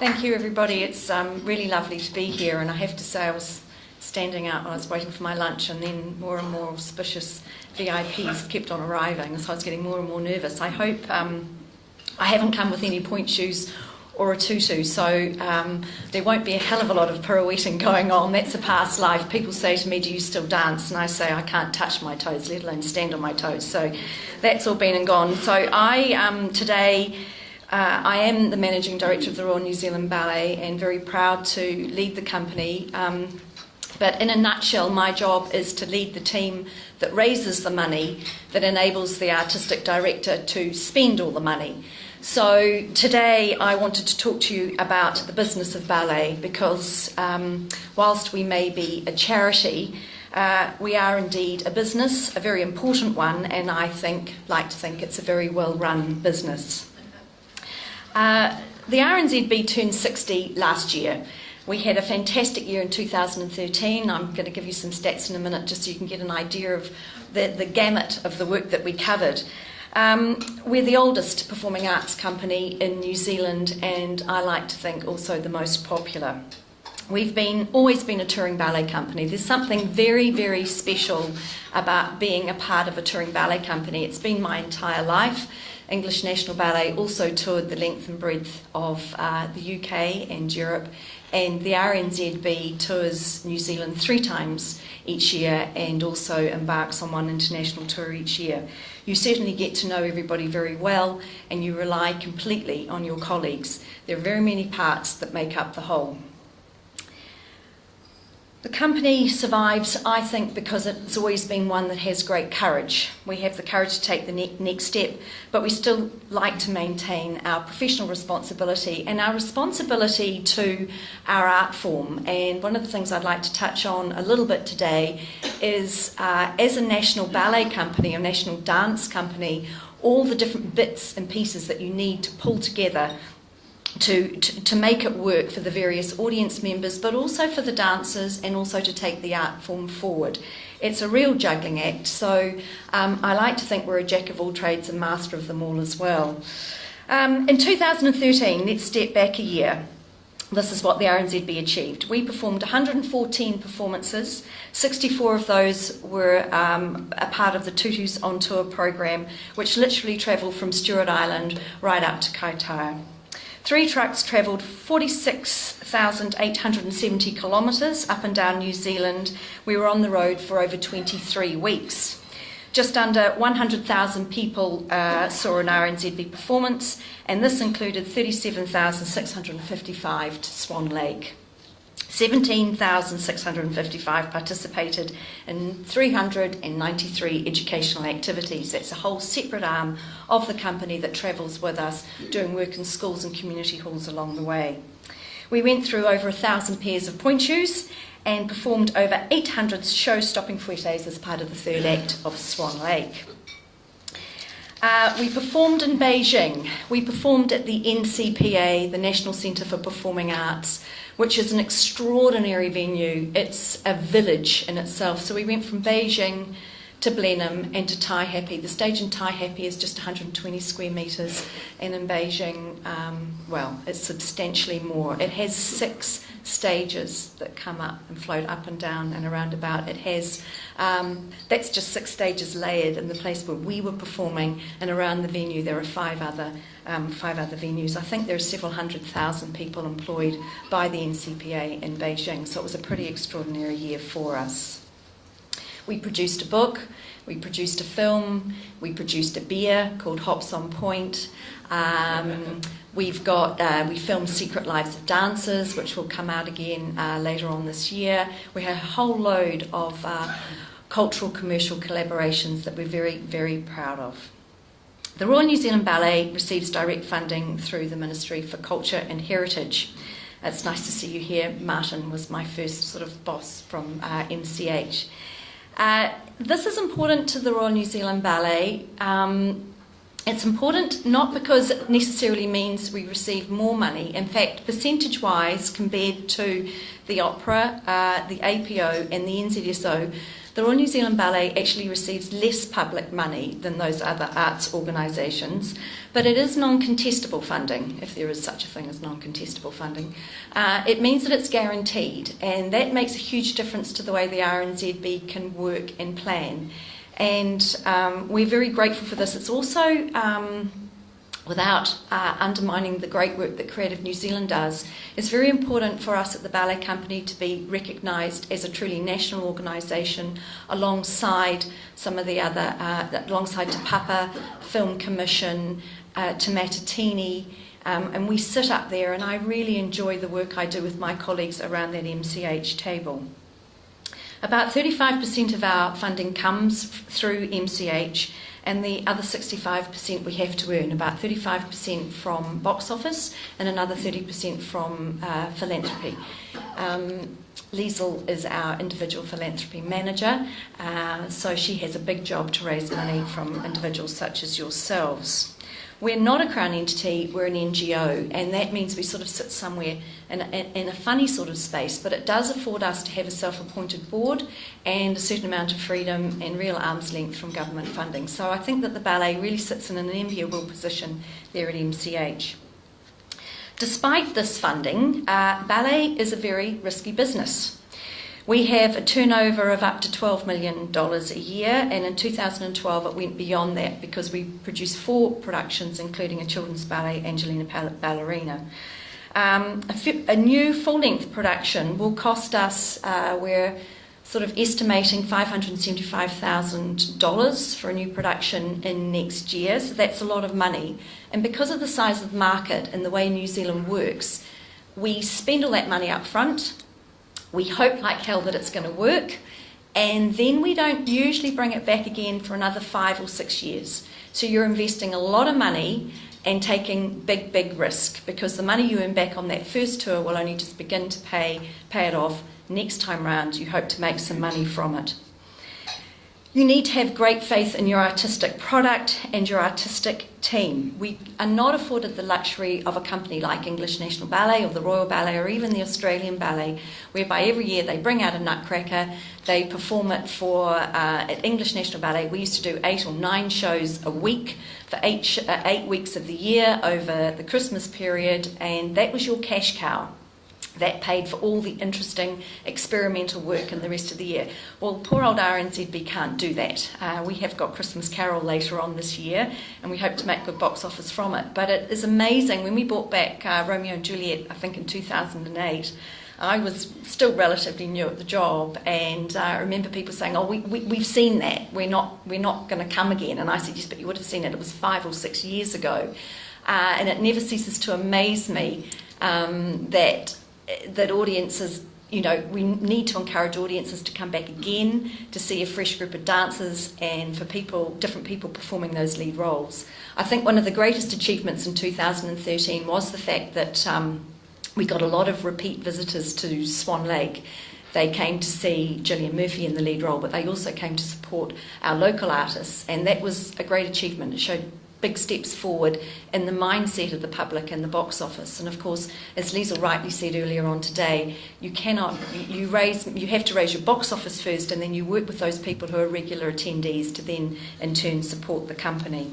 Thank you, everybody. It's really lovely to be here, and I have to say I was standing out when I was waiting for my lunch, and then more and more auspicious VIPs kept on arriving, so I was getting more and more nervous. I hope I haven't come with any point shoes or a tutu, so there won't be a hell of a lot of pirouetting going on. That's a past life. People say to me, do you still dance? And I say, I can't touch my toes, let alone stand on my toes. So that's all been and gone. So today I am the Managing Director of the Royal New Zealand Ballet and very proud to lead the company. But in a nutshell, my job is to lead the team that raises the money that enables the artistic director to spend all the money. So today I wanted to talk to you about the business of ballet because whilst we may be a charity, we are indeed a business, a very important one, and I like to think it's a very well-run business. The RNZB turned 60 last year. We had a fantastic year in 2013. I'm going to give you some stats in a minute just so you can get an idea of the gamut of the work that we covered. We're the oldest performing arts company in New Zealand, and I like to think also the most popular. We've always been a touring ballet company. There's something very, very special about being a part of a touring ballet company. It's been my entire life. English National Ballet also toured the length and breadth of the UK and Europe, and the RNZB tours New Zealand 3 times each year and also embarks on one international tour each year. You certainly get to know everybody very well, and you rely completely on your colleagues. There are very many parts that make up the whole. The company survives, I think, because it's always been one that has great courage. We have the courage to take the next step, but we still like to maintain our professional responsibility and our responsibility to our art form. And one of the things I'd like to touch on a little bit today is, as a national ballet company, a national dance company, all the different bits and pieces that you need to pull together to make it work for the various audience members, but also for the dancers and also to take the art form forward. It's a real juggling act, so I like to think we're a jack of all trades and master of them all as well. In 2013, let's step back a year. This is what the RNZB achieved. We performed 114 performances. 64 of those were a part of the Tutus on Tour program, which literally travelled from Stewart Island right up to Kaitaia. 3 trucks travelled 46,870 kilometres up and down New Zealand. We were on the road for over 23 weeks. Just under 100,000 people saw an RNZB performance, and this included 37,655 to Swan Lake. 17,655 participated in 393 educational activities. That's a whole separate arm of the company that travels with us, doing work in schools and community halls along the way. We went through over 1,000 pairs of point shoes and performed over 800 show-stopping fouettes as part of the 3rd act of Swan Lake. We performed in Beijing. We performed at the NCPA, the National Centre for Performing Arts, which is an extraordinary venue. It's a village in itself. So we went from Beijing to Blenheim and to Taihape. The stage in Taihape is just 120 square metres, and in Beijing, it's substantially more. It has 6 stages that come up and float up and down and around about. It has, that's just 6 stages layered in the place where we were performing, and around the venue there are 5 other venues. I think there are several 100,000 people employed by the NCPA in Beijing, so it was a pretty extraordinary year for us. We produced a book, we produced a film, we produced a beer called Hops on Point. We filmed Secret Lives of Dancers, which will come out again later on this year. We had a whole load of cultural commercial collaborations that we're very, very proud of. The Royal New Zealand Ballet receives direct funding through the Ministry for Culture and Heritage. It's nice to see you here. Martin was my first sort of boss from MCH. This is important to the Royal New Zealand Ballet. It's important not because it necessarily means we receive more money. In fact, percentage-wise, compared to the opera, the APO and the NZSO, the Royal New Zealand Ballet actually receives less public money than those other arts organisations, but it is non-contestable funding, if there is such a thing as non-contestable funding. It means that it's guaranteed, and that makes a huge difference to the way the RNZB can work and plan. And we're very grateful for this. It's also, without undermining the great work that Creative New Zealand does, it's very important for us at the Ballet Company to be recognised as a truly national organisation alongside some of the other, alongside Te Papa, Film Commission, Te Matatini, and we sit up there, and I really enjoy the work I do with my colleagues around that MCH table. About 35% of our funding comes through MCH, and the other 65% we have to earn, about 35% from box office and another 30% from philanthropy. Liesl is our individual philanthropy manager, so she has a big job to raise money from individuals such as yourselves. We're not a Crown entity, we're an NGO, and that means we sort of sit somewhere in a funny sort of space, but it does afford us to have a self-appointed board and a certain amount of freedom and real arm's length from government funding. So I think that the ballet really sits in an enviable position there at MCH. Despite this funding, ballet is a very risky business. We have a turnover of up to $12 million a year, and in 2012 it went beyond that because we produced 4 productions, including a children's ballet, Angelina Ballerina. A new full-length production will cost us, we're sort of estimating $575,000 for a new production in next year, so that's a lot of money. And because of the size of the market and the way New Zealand works, we spend all that money up front. We hope like hell that it's going to work, and then we don't usually bring it back again for another 5 or 6 years. So you're investing a lot of money and taking big risk, because the money you earn back on that first tour will only just begin to pay it off. Next time round, you hope to make some money from it. You need to have great faith in your artistic product and your artistic team. We are not afforded the luxury of a company like English National Ballet or the Royal Ballet or even the Australian Ballet, whereby every year they bring out a nutcracker, they perform it for, at English National Ballet, we used to do 8 or 9 shows a week for 8 weeks of the year over the Christmas period, and that was your cash cow. That paid for all the interesting experimental work in the rest of the year. Well, poor old RNZB can't do that. We have got Christmas Carol later on this year, and we hope to make good box office from it. But it is amazing. When we brought back Romeo and Juliet, I think in 2008, I was still relatively new at the job, and I remember people saying, "Oh, we've seen that. We're not going to come again." And I said, "Yes, but you would have seen it. It was 5 or 6 years ago." And it never ceases to amaze me that audiences, you know, we need to encourage audiences to come back again to see a fresh group of dancers and for different people performing those lead roles. I think one of the greatest achievements in 2013 was the fact that we got a lot of repeat visitors to Swan Lake. They came to see Gillian Murphy in the lead role, but they also came to support our local artists, and that was a great achievement. It showed big steps forward in the mindset of the public and the box office. And of course, as Liesl rightly said earlier on today, you have to raise your box office first, and then you work with those people who are regular attendees to then in turn support the company.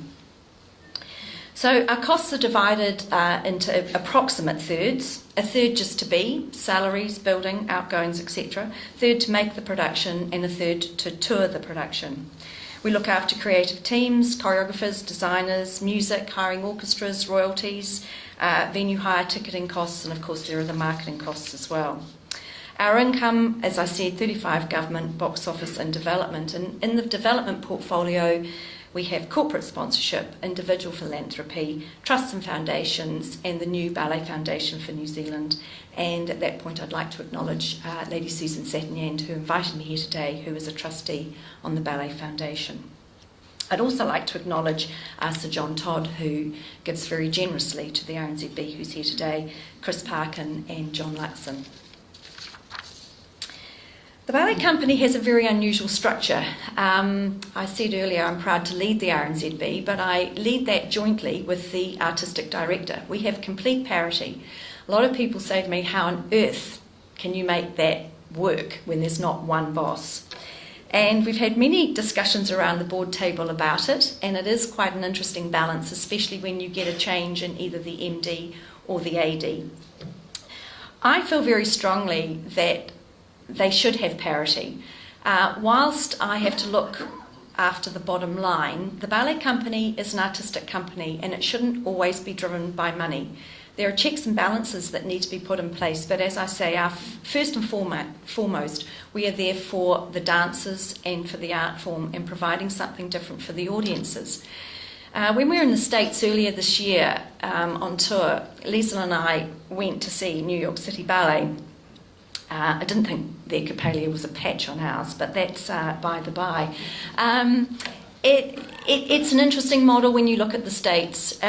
So our costs are divided into approximate thirds. A third just to be, salaries, building, outgoings, etc. A third to make the production, and a third to tour the production. We look after creative teams, choreographers, designers, music, hiring orchestras, royalties, venue hire, ticketing costs, and of course there are the marketing costs as well. Our income, as I said, 35 government, box office and development. And in the development portfolio, we have corporate sponsorship, individual philanthropy, trusts and foundations, and the new Ballet Foundation for New Zealand. And at that point, I'd like to acknowledge Lady Susan Satanyand, who invited me here today, who is a trustee on the Ballet Foundation. I'd also like to acknowledge Sir John Todd, who gives very generously to the RNZB, who's here today, Chris Parkin and John Luxon. The Ballet Company has a very unusual structure. I said earlier I'm proud to lead the RNZB, but I lead that jointly with the Artistic Director. We have complete parity. A lot of people say to me, how on earth can you make that work when there's not one boss? And we've had many discussions around the board table about it, and it is quite an interesting balance, especially when you get a change in either the MD or the AD. I feel very strongly that they should have parity. Whilst I have to look after the bottom line, the ballet company is an artistic company and it shouldn't always be driven by money. There are checks and balances that need to be put in place, but as I say, first and foremost, we are there for the dancers and for the art form and providing something different for the audiences. When we were in the States earlier this year on tour, Leslie and I went to see New York City Ballet. I didn't think their Capalia was a patch on ours, but that's by the by. It's an interesting model when you look at the States,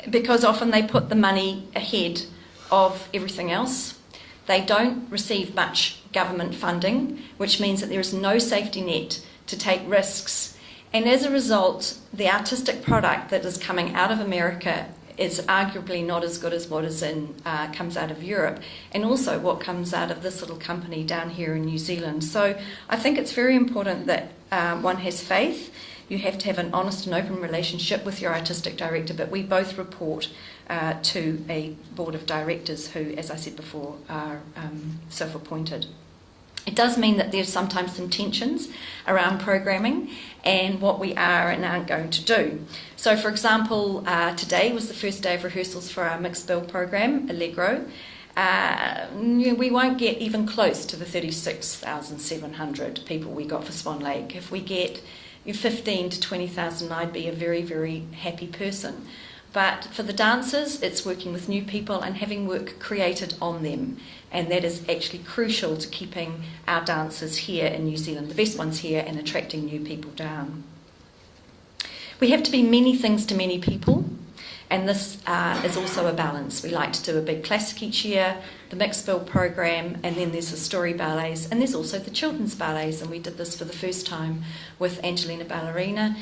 because often they put the money ahead of everything else. They don't receive much government funding, which means that there is no safety net to take risks. And as a result, the artistic product that is coming out of America is arguably not as good as what comes out of Europe, and also what comes out of this little company down here in New Zealand. So I think it's very important that one has faith. You have to have an honest and open relationship with your artistic director, but we both report to a board of directors who, as I said before, are self-appointed. It does mean that there's sometimes some tensions around programming and what we are and aren't going to do. So, for example, today was the first day of rehearsals for our mixed bill program, Allegro. We won't get even close to the 36,700 people we got for Swan Lake. If we get 15 to 20,000, I'd be a very, very happy person. But for the dancers, it's working with new people and having work created on them. And that is actually crucial to keeping our dancers here in New Zealand, the best ones here, and attracting new people down. We have to be many things to many people, and this is also a balance. We like to do a big classic each year, the mixed bill program, and then there's the story ballets, and there's also the children's ballets, and we did this for the first time with Angelina Ballerina.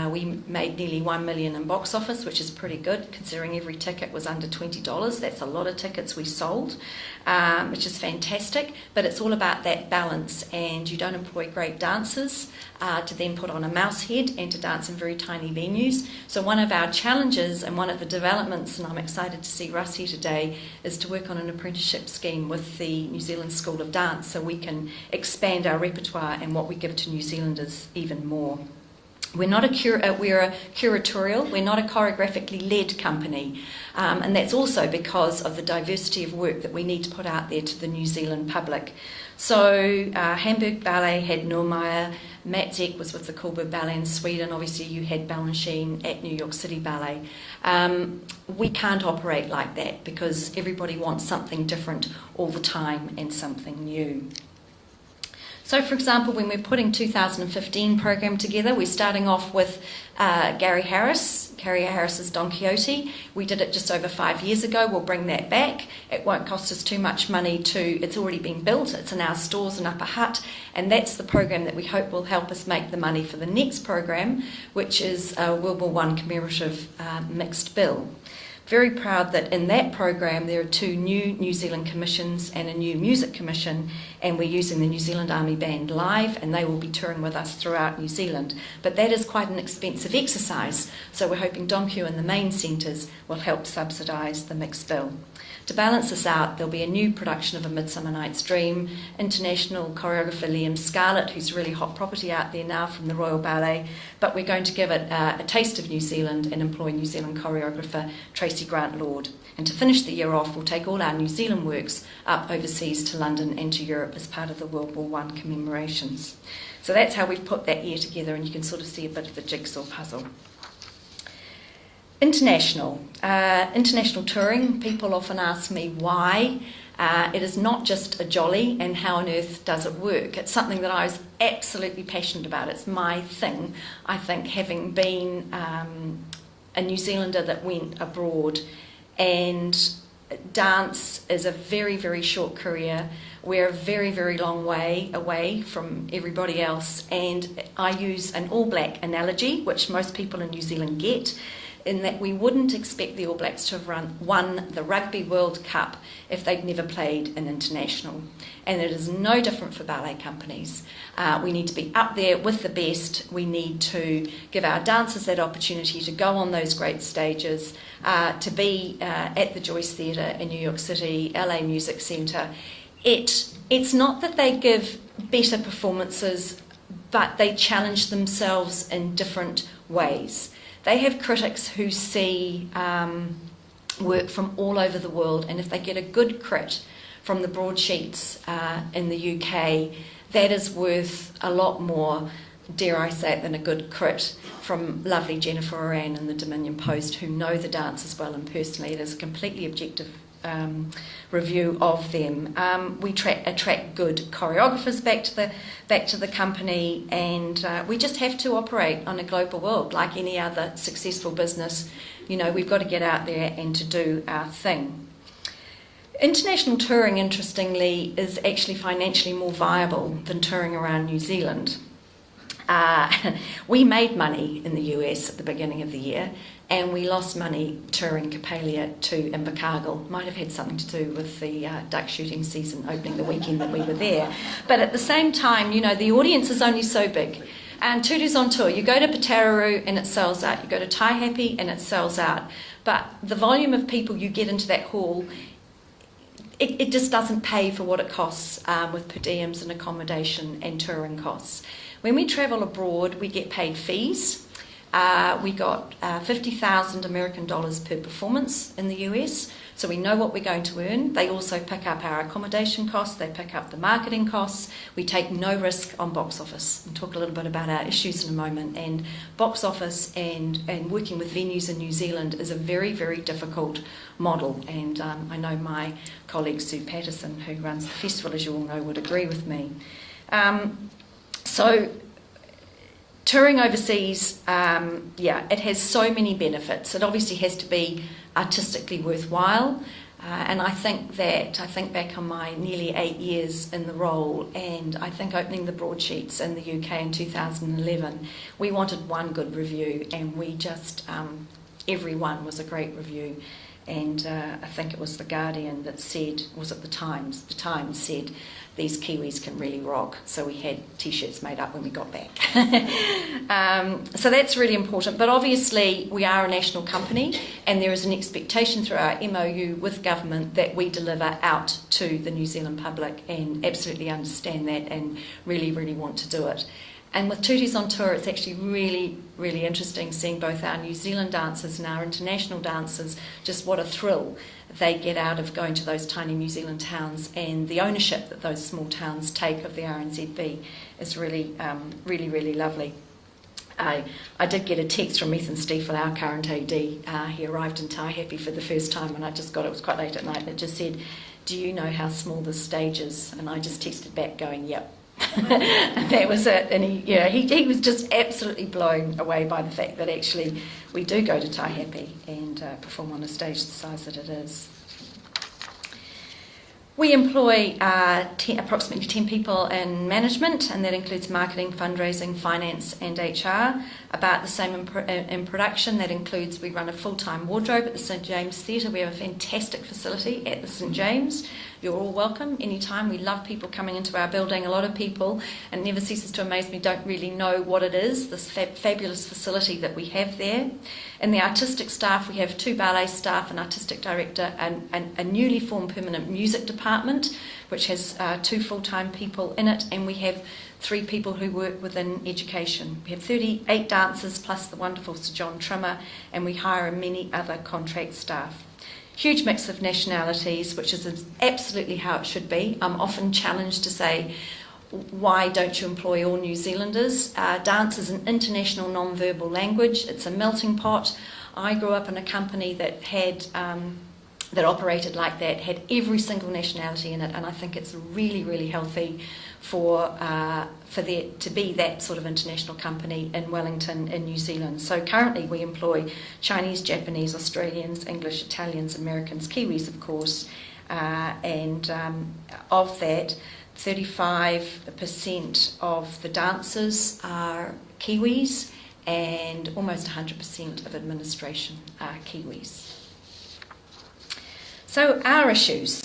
We made nearly $1 million in box office, which is pretty good considering every ticket was under $20. That's a lot of tickets we sold, which is fantastic, but it's all about that balance, and you don't employ great dancers to then put on a mouse head and to dance in very tiny venues. So one of our challenges and one of the developments, and I'm excited to see Russ here today, is to work on an apprenticeship scheme with the New Zealand School of Dance so we can expand our repertoire and what we give to New Zealanders even more. We're not we're a curatorial, we're not a choreographically led company, and that's also because of the diversity of work that we need to put out there to the New Zealand public. So Hamburg Ballet had Normeier, Matt Zeck was with the Coburg Ballet in Sweden, obviously you had Balanchine at New York City Ballet. We can't operate like that because everybody wants something different all the time and something new. So, for example, when we're putting 2015 program together, we're starting off with Gary Harris's Don Quixote. We did it just over 5 years ago. We'll bring that back. It won't cost us too much money it's already been built. It's in our stores in Upper Hutt, and that's the program that we hope will help us make the money for the next program, which is World War I commemorative mixed bill. Very proud that in that program there are 2 new New Zealand commissions and a new music commission, and we're using the New Zealand Army Band live, and they will be touring with us throughout New Zealand. But that is quite an expensive exercise, so we're hoping Don Q and the main centres will help subsidise the mixed bill. To balance this out, there'll be a new production of A Midsummer Night's Dream, international choreographer Liam Scarlett, who's really hot property out there now from the Royal Ballet, but we're going to give it a taste of New Zealand and employ New Zealand choreographer Tracy Grant-Lord. And to finish the year off, we'll take all our New Zealand works up overseas to London and to Europe as part of the World War I commemorations. So that's how we've put that year together, and you can sort of see a bit of the jigsaw puzzle. International touring, people often ask me why. It is not just a jolly and how on earth does it work. It's something that I was absolutely passionate about. It's my thing. I think having been a New Zealander that went abroad, and dance is a very, very short career. We're a very, very long way away from everybody else, and I use an all-black analogy, which most people in New Zealand get. in that we wouldn't expect the All Blacks to have won the Rugby World Cup if they'd never played an international. And it is no different for ballet companies. We need to be up there with the best. We need to give our dancers that opportunity to go on those great stages, to be at the Joyce Theatre in New York City, LA Music Centre. It's not that they give better performances, but they challenge themselves in different ways. They have critics who see work from all over the world, and if they get a good crit from the broadsheets in the UK, that is worth a lot more, dare I say it, than a good crit from lovely Jennifer Oran in the Dominion Post, who know the dancers well and personally. It is a completely objective review of them. We attract good choreographers back to the company, and we just have to operate on a global world like any other successful business. You know, we've got to get out there and to do our thing. International touring, interestingly, is actually financially more viable than touring around New Zealand. We made money in the US at the beginning of the year, and we lost money touring Capalia to Invercargill. Might have had something to do with the duck shooting season opening the weekend that we were there. But at the same time, you know, the audience is only so big. And Tutu's on tour. You go to Patararoo and it sells out. You go to Taihape and it sells out. But the volume of people you get into that hall, it just doesn't pay for what it costs with per diems and accommodation and touring costs. When we travel abroad, we get paid fees. We got 50,000 American dollars per performance in the US, so we know what we're going to earn. They also pick up our accommodation costs, they pick up the marketing costs. We take no risk on box office. We'll talk a little bit about our issues in a moment. And box office and working with venues in New Zealand is a very, very difficult model. And I know my colleague Sue Patterson, who runs the festival, as you all know, would agree with me. So touring overseas, it has so many benefits. It obviously has to be artistically worthwhile. And I think back on my nearly 8 years in the role, and I think opening the broadsheets in the UK in 2011, we wanted one good review, and we just, every one was a great review. And I think it was The Guardian that said, was it The Times said, these Kiwis can really rock. So we had T-shirts made up when we got back. So that's really important. But obviously we are a national company, and there is an expectation through our MOU with government that we deliver out to the New Zealand public, and absolutely understand that and really, really want to do it. And with Tutu's on tour, it's actually really, really interesting seeing both our New Zealand dancers and our international dancers, just what a thrill they get out of going to those tiny New Zealand towns, and the ownership that those small towns take of the RNZB is really, really, really lovely. I did get a text from Ethan Stiefel, our current AD. He arrived in Taihape for the first time, and I just got it was quite late at night, and it just said, "Do you know how small this stage is?" And I just texted back going, "Yep." And that was it. And he was just absolutely blown away by the fact that actually we do go to Taihape and perform on a stage the size that it is. We employ approximately 10 people in management, and that includes marketing, fundraising, finance and HR. About the same in production. That includes, we run a full-time wardrobe at the St James Theatre. We have a fantastic facility at the St James. You're all welcome anytime. We love people coming into our building. A lot of people, and it never ceases to amaze me, don't really know what it is, this fabulous facility that we have there. In the artistic staff, we have 2 ballet staff, an artistic director, and a newly formed permanent music department, which has 2 full-time people in it, and we have 3 people who work within education. We have 38 dancers plus the wonderful Sir John Trimmer, and we hire many other contract staff. Huge mix of nationalities, which is absolutely how it should be. I'm often challenged to say, why don't you employ all New Zealanders? Dance is an international non-verbal language. It's a melting pot. I grew up in a company that had that operated like that, had every single nationality in it, and I think it's really, really healthy for there to be that sort of international company in Wellington in New Zealand. So currently we employ Chinese, Japanese, Australians, English, Italians, Americans, Kiwis of course, and of that 35% of the dancers are Kiwis, and almost 100% of administration are Kiwis. So our issues.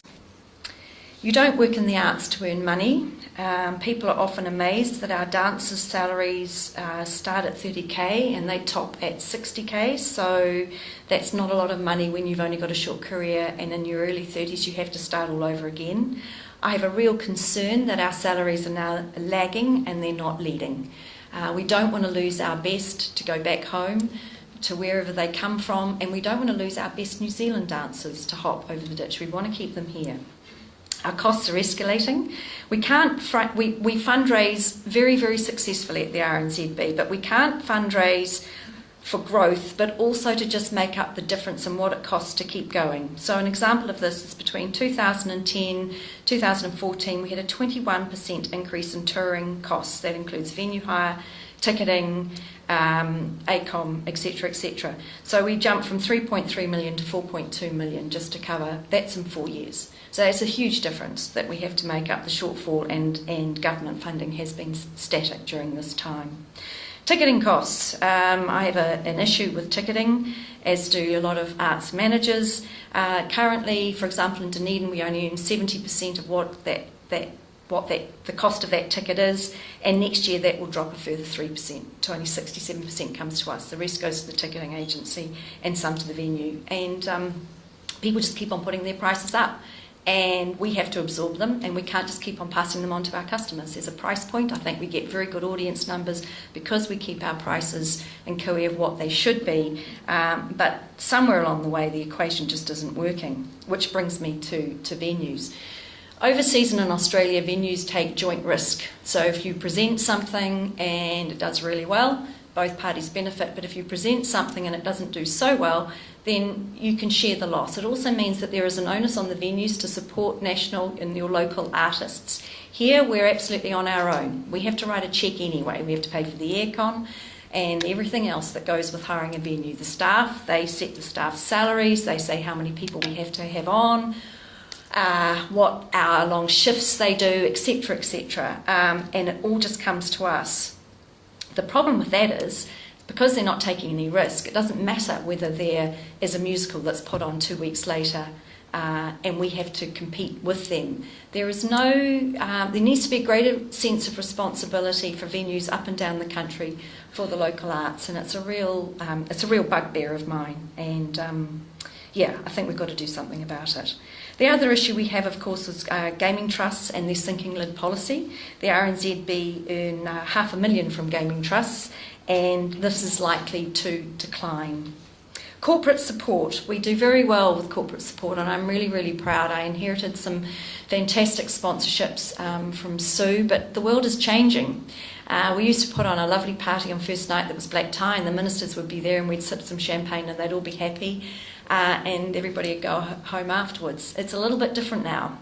You don't work in the arts to earn money. People are often amazed that our dancers' salaries start at 30k and they top at 60k, so that's not a lot of money when you've only got a short career, and in your early 30s you have to start all over again. I have a real concern that our salaries are now lagging and they're not leading. We don't want to lose our best to go back home to wherever they come from, and we don't want to lose our best New Zealand dancers to hop over the ditch. We want to keep them here. Our costs are escalating. We fundraise very, very successfully at the RNZB, but we can't fundraise for growth, but also to just make up the difference in what it costs to keep going. So an example of this is between 2010 2014, we had a 21% increase in touring costs. That includes venue hire, ticketing, ACOM, etc., etc. So we jumped from 3.3 million to 4.2 million just to cover. That's in 4 years. So it's a huge difference that we have to make up the shortfall, and government funding has been static during this time. Ticketing costs. I have an issue with ticketing, as do a lot of arts managers. Currently, for example, in Dunedin, we only earn 70% of what the cost of that ticket is, and next year that will drop a further 3% to only 67% comes to us. The rest goes to the ticketing agency and some to the venue. And people just keep on putting their prices up, and we have to absorb them, and we can't just keep on passing them on to our customers. There's a price point. I think we get very good audience numbers because we keep our prices in Kui of what they should be, but somewhere along the way the equation just isn't working, which brings me to venues. Overseas and in Australia, venues take joint risk. So if you present something and it does really well, both parties benefit, but if you present something and it doesn't do so well, then you can share the loss. It also means that there is an onus on the venues to support national and your local artists. Here, we're absolutely on our own. We have to write a cheque anyway. We have to pay for the aircon and everything else that goes with hiring a venue. The staff, they set the staff's salaries, they say how many people we have to have on, what hour-long shifts they do, etc., etc., and it all just comes to us. The problem with that is, because they're not taking any risk, it doesn't matter whether there is a musical that's put on 2 weeks later and we have to compete with them. There needs to be a greater sense of responsibility for venues up and down the country for the local arts, and it's a real bugbear of mine, and I think we've got to do something about it. The other issue we have, of course, is gaming trusts and their sinking lid policy. The RNZB earn $500,000 from gaming trusts, and this is likely to decline. Corporate support. We do very well with corporate support, and I'm really, really proud. I inherited some fantastic sponsorships from Sue, but the world is changing. We used to put on a lovely party on first night that was black tie, and the ministers would be there, and we'd sip some champagne and they'd all be happy, and everybody would go home afterwards. It's a little bit different now.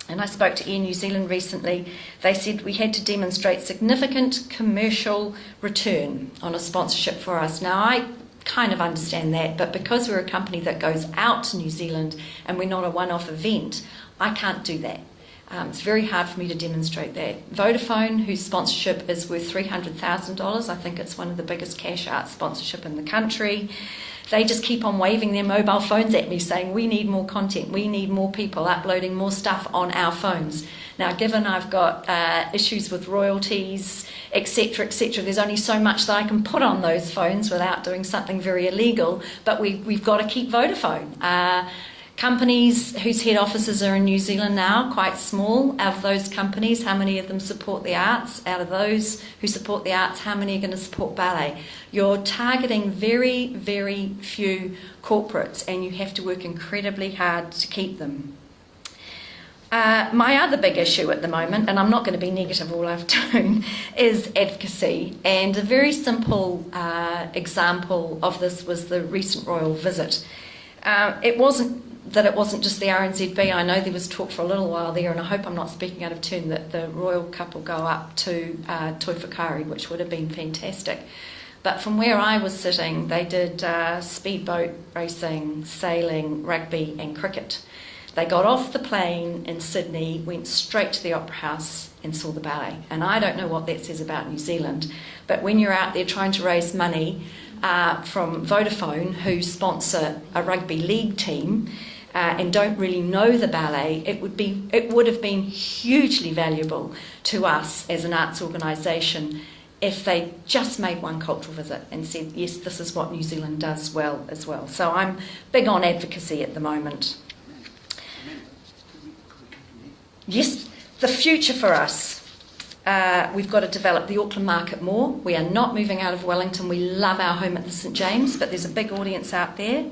And I spoke to Air New Zealand recently. They said we had to demonstrate significant commercial return on a sponsorship for us. Now, I kind of understand that, but because we're a company that goes out to New Zealand and we're not a one-off event, I can't do that. It's very hard for me to demonstrate that. Vodafone, whose sponsorship is worth $300,000, I think it's one of the biggest cash art sponsorship in the country, they just keep on waving their mobile phones at me saying, we need more content, we need more people uploading more stuff on our phones. Now, given I've got issues with royalties, etc., there's only so much that I can put on those phones without doing something very illegal, but we've got to keep Vodafone. Companies whose head offices are in New Zealand now, quite small. Out of those companies, how many of them support the arts? Out of those who support the arts, how many are going to support ballet? You're targeting very, very few corporates, and you have to work incredibly hard to keep them. My other big issue at the moment, and I'm not going to be negative all afternoon, is advocacy. And a very simple example of this was the recent royal visit. It wasn't just the RNZB. I know there was talk for a little while there, and I hope I'm not speaking out of turn, that the royal couple go up to Toi Whakaari, which would have been fantastic. But from where I was sitting, they did speedboat racing, sailing, rugby and cricket. They got off the plane in Sydney, went straight to the Opera House and saw the ballet. And I don't know what that says about New Zealand, but when you're out there trying to raise money from Vodafone, who sponsor a rugby league team, and don't really know the ballet, it would have been hugely valuable to us as an arts organisation if they just made one cultural visit and said, yes, this is what New Zealand does well as well. So I'm big on advocacy at the moment. Yes, the future for us. We've got to develop the Auckland market more. We are not moving out of Wellington. We love our home at the St James, but there's a big audience out there.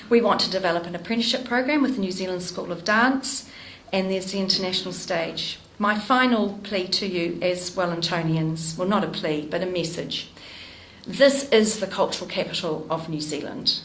We want to develop an apprenticeship program with the New Zealand School of Dance, and there's the international stage. My final plea to you as Wellingtonians, well, not a plea, but a message. This is the cultural capital of New Zealand.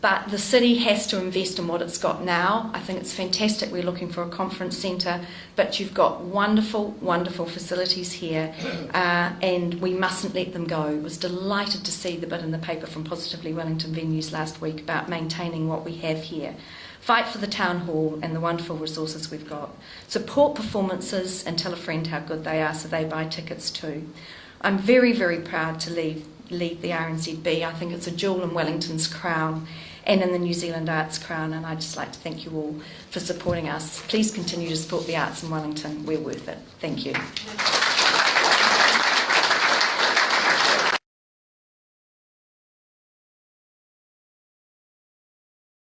But the city has to invest in what it's got now. I think it's fantastic we're looking for a conference centre, but you've got wonderful, wonderful facilities here, and we mustn't let them go. I was delighted to see the bit in the paper from Positively Wellington Venues last week about maintaining what we have here. Fight for the town hall and the wonderful resources we've got. Support performances and tell a friend how good they are so they buy tickets too. I'm very, very proud to lead the RNZB. I think it's a jewel in Wellington's crown and in the New Zealand arts crown, and I'd just like to thank you all for supporting us. Please continue to support the arts in Wellington. We're worth it. Thank you.